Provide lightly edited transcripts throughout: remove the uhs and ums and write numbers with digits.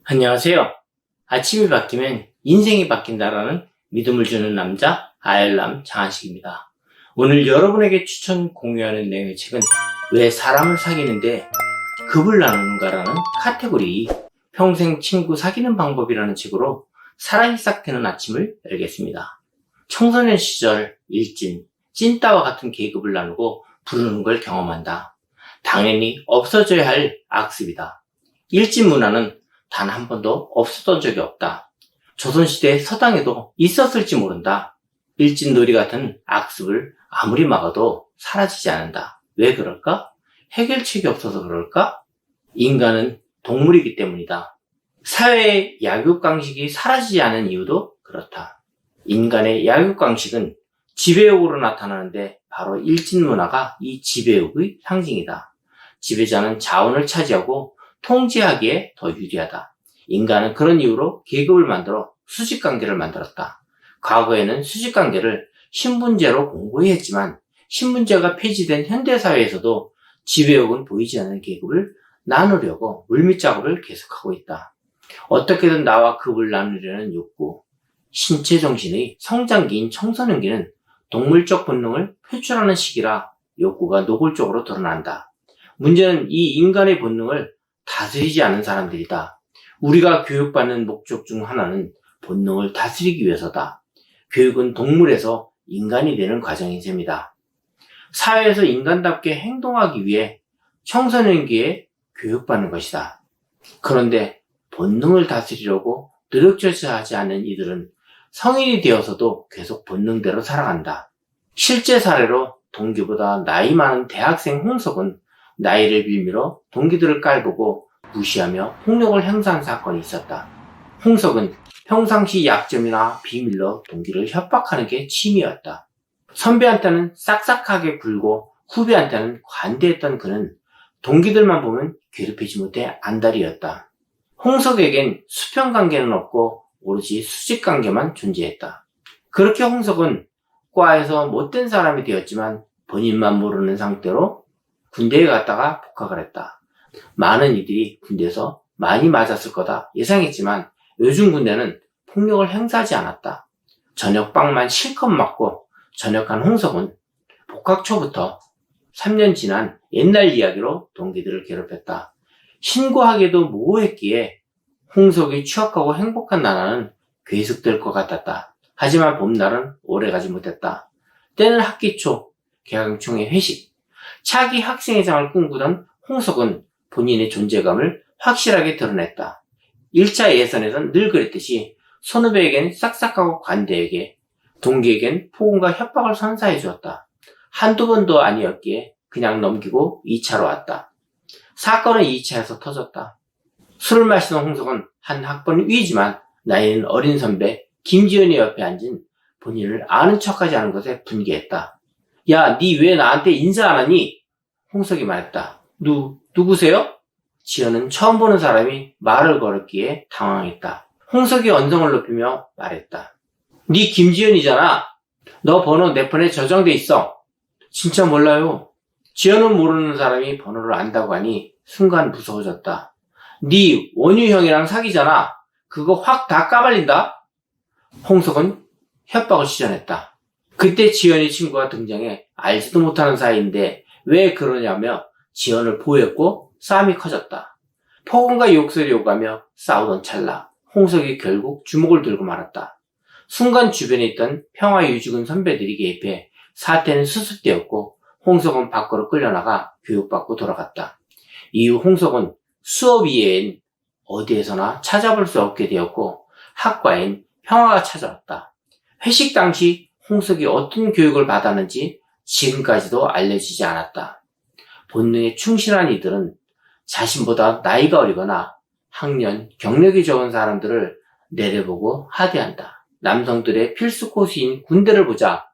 안녕하세요. 아침이 바뀌면 인생이 바뀐다라는 믿음을 주는 남자 아열람 장한식입니다. 오늘 여러분에게 추천 공유하는 내용의 책은 왜 사람을 사귀는데 급을 나누는가라는 카테고리 평생 친구 사귀는 방법이라는 책으로 사랑이 싹 트는 아침을 열겠습니다. 청소년 시절 일진, 찐따와 같은 계급을 나누고 부르는 걸 경험한다. 당연히 없어져야 할 악습이다. 일진 문화는 단 한 번도 없었던 적이 없다. 조선시대 서당에도 있었을지 모른다. 일진놀이 같은 악습을 아무리 막아도 사라지지 않는다. 왜 그럴까? 해결책이 없어서 그럴까? 인간은 동물이기 때문이다. 사회의 약육강식이 사라지지 않은 이유도 그렇다. 인간의 약육강식은 지배욕으로 나타나는데 바로 일진문화가 이 지배욕의 상징이다. 지배자는 자원을 차지하고 통제하기에 더 유리하다. 인간은 그런 이유로 계급을 만들어 수직관계를 만들었다. 과거에는 수직관계를 신분제로 공고히 했지만 신분제가 폐지된 현대사회에서도 지배욕은 보이지 않는 계급을 나누려고 물밑 작업을 계속하고 있다. 어떻게든 나와 급을 나누려는 욕구, 신체 정신의 성장기인 청소년기는 동물적 본능을 표출하는 시기라 욕구가 노골적으로 드러난다. 문제는 이 인간의 본능을 다스리지 않은 사람들이다. 우리가 교육받는 목적 중 하나는 본능을 다스리기 위해서다. 교육은 동물에서 인간이 되는 과정인 셈이다. 사회에서 인간답게 행동하기 위해 청소년기에 교육받는 것이다. 그런데 본능을 다스리려고 노력조차 하지 않는 이들은 성인이 되어서도 계속 본능대로 살아간다. 실제 사례로 동기보다 나이 많은 대학생 홍석은 나이를 빌미로 동기들을 깔보고 무시하며 폭력을 행사한 사건이 있었다. 홍석은 평상시 약점이나 비밀로 동기를 협박하는 게 취미였다. 선배한테는 싹싹하게 굴고 후배한테는 관대했던 그는 동기들만 보면 괴롭히지 못해 안달이었다. 홍석에겐 수평관계는 없고 오로지 수직관계만 존재했다. 그렇게 홍석은 과에서 못된 사람이 되었지만 본인만 모르는 상태로 군대에 갔다가 복학을 했다. 많은 이들이 군대에서 많이 맞았을 거다 예상했지만 요즘 군대는 폭력을 행사하지 않았다. 저녁밥만 실컷 먹고 전역한 홍석은 복학 초부터 3년 지난 옛날 이야기로 동기들을 괴롭혔다. 신고하기도 모호했기에 홍석이 취업하고 행복한 나라는 괴숙될 것 같았다. 하지만 봄날은 오래가지 못했다. 때는 학기 초 개강총회 회식. 차기 학생회장을 꿈꾸던 홍석은 본인의 존재감을 확실하게 드러냈다. 1차 예선에선 늘 그랬듯이 선후배에겐 싹싹하고 관대에게, 동기에겐 폭언과 협박을 선사해 주었다. 한두 번도 아니었기에 그냥 넘기고 2차로 왔다. 사건은 2차에서 터졌다. 술을 마시던 홍석은 한 학번 위지만 나이는 어린 선배 김지연이 옆에 앉은 본인을 아는 척하지 않은 것에 분개했다. 야, 니 왜 나한테 인사 안 하니? 홍석이 말했다. 누구세요? 지연은 처음 보는 사람이 말을 걸었기에 당황했다. 홍석이 언성을 높이며 말했다. 니 김지연이잖아. 너 번호 내 폰에 저장돼 있어. 진짜 몰라요. 지연은 모르는 사람이 번호를 안다고 하니 순간 무서워졌다. 니 원유 형이랑 사귀잖아. 그거 확 다 까발린다. 홍석은 협박을 시전했다. 그때 지연이 친구가 등장해 알지도 못하는 사이인데 왜 그러냐며 지연을 보호했고 싸움이 커졌다. 폭언과 욕설이 오가며 싸우던 찰나 홍석이 결국 주먹을 들고 말았다. 순간 주변에 있던 평화유지군 선배들이 개입해 사태는 수습되었고 홍석은 밖으로 끌려나가 교육받고 돌아갔다. 이후 홍석은 수업 이외엔 어디에서나 찾아볼 수 없게 되었고 학과엔 평화가 찾아왔다. 회식 당시 홍석이 어떤 교육을 받았는지 지금까지도 알려지지 않았다. 본능에 충실한 이들은 자신보다 나이가 어리거나 학년, 경력이 적은 사람들을 내려보고 하대한다. 남성들의 필수 코스인 군대를 보자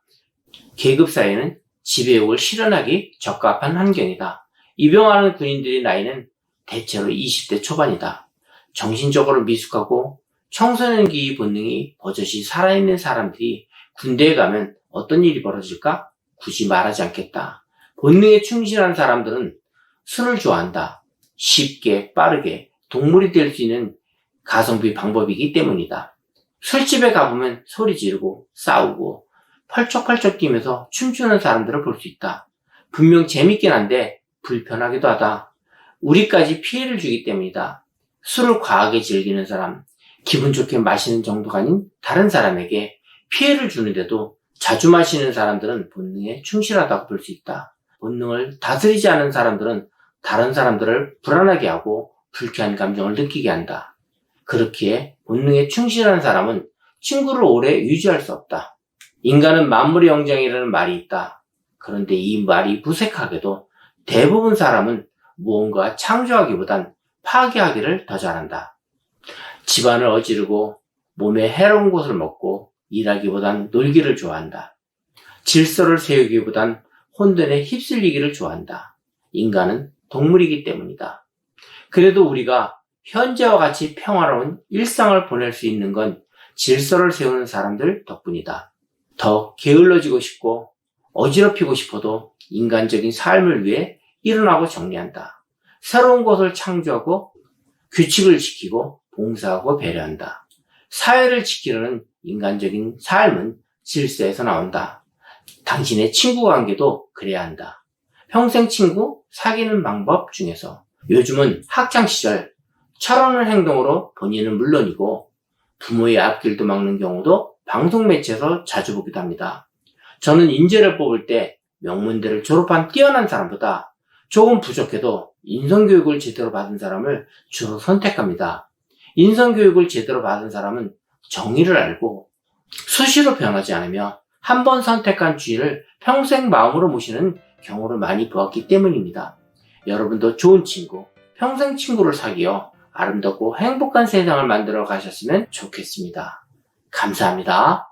계급 사회는 지배욕을 실현하기 적합한 환경이다. 입영하는 군인들의 나이는 대체로 20대 초반이다. 정신적으로 미숙하고 청소년기 본능이 버젓이 살아있는 사람들이 군대에 가면 어떤 일이 벌어질까? 굳이 말하지 않겠다. 본능에 충실한 사람들은 술을 좋아한다. 쉽게 빠르게 동물이 될 수 있는 가성비 방법이기 때문이다. 술집에 가보면 소리 지르고 싸우고 펄쩍펄쩍 뛰면서 춤추는 사람들을 볼 수 있다. 분명 재밌긴 한데 불편하기도 하다. 우리까지 피해를 주기 때문이다. 술을 과하게 즐기는 사람, 기분 좋게 마시는 정도가 아닌 다른 사람에게 피해를 주는데도 자주 마시는 사람들은 본능에 충실하다고 볼 수 있다. 본능을 다스리지 않은 사람들은 다른 사람들을 불안하게 하고 불쾌한 감정을 느끼게 한다. 그렇기에 본능에 충실한 사람은 친구를 오래 유지할 수 없다. 인간은 만물의 영장이라는 말이 있다. 그런데 이 말이 무색하게도 대부분 사람은 무언가 창조하기보단 파괴하기를 더 잘한다. 집안을 어지르고 몸에 해로운 것을 먹고 일하기보단 놀기를 좋아한다. 질서를 세우기보단 혼돈에 휩쓸리기를 좋아한다. 인간은 동물이기 때문이다. 그래도 우리가 현재와 같이 평화로운 일상을 보낼 수 있는 건 질서를 세우는 사람들 덕분이다. 더 게을러지고 싶고 어지럽히고 싶어도 인간적인 삶을 위해 일어나고 정리한다. 새로운 것을 창조하고 규칙을 지키고 봉사하고 배려한다. 사회를 지키려는 인간적인 삶은 질서에서 나온다. 당신의 친구 관계도 그래야 한다. 평생 친구 사귀는 방법 중에서 요즘은 학창시절 철없는 행동으로 본인은 물론이고 부모의 앞길도 막는 경우도 방송 매체에서 자주 보기도 합니다. 저는 인재를 뽑을 때 명문대를 졸업한 뛰어난 사람보다 조금 부족해도 인성교육을 제대로 받은 사람을 주로 선택합니다. 인성교육을 제대로 받은 사람은 정의를 알고 수시로 변하지 않으며 한 번 선택한 주의를 평생 마음으로 모시는 경우를 많이 보았기 때문입니다. 여러분도 좋은 친구, 평생 친구를 사귀어 아름답고 행복한 세상을 만들어 가셨으면 좋겠습니다. 감사합니다.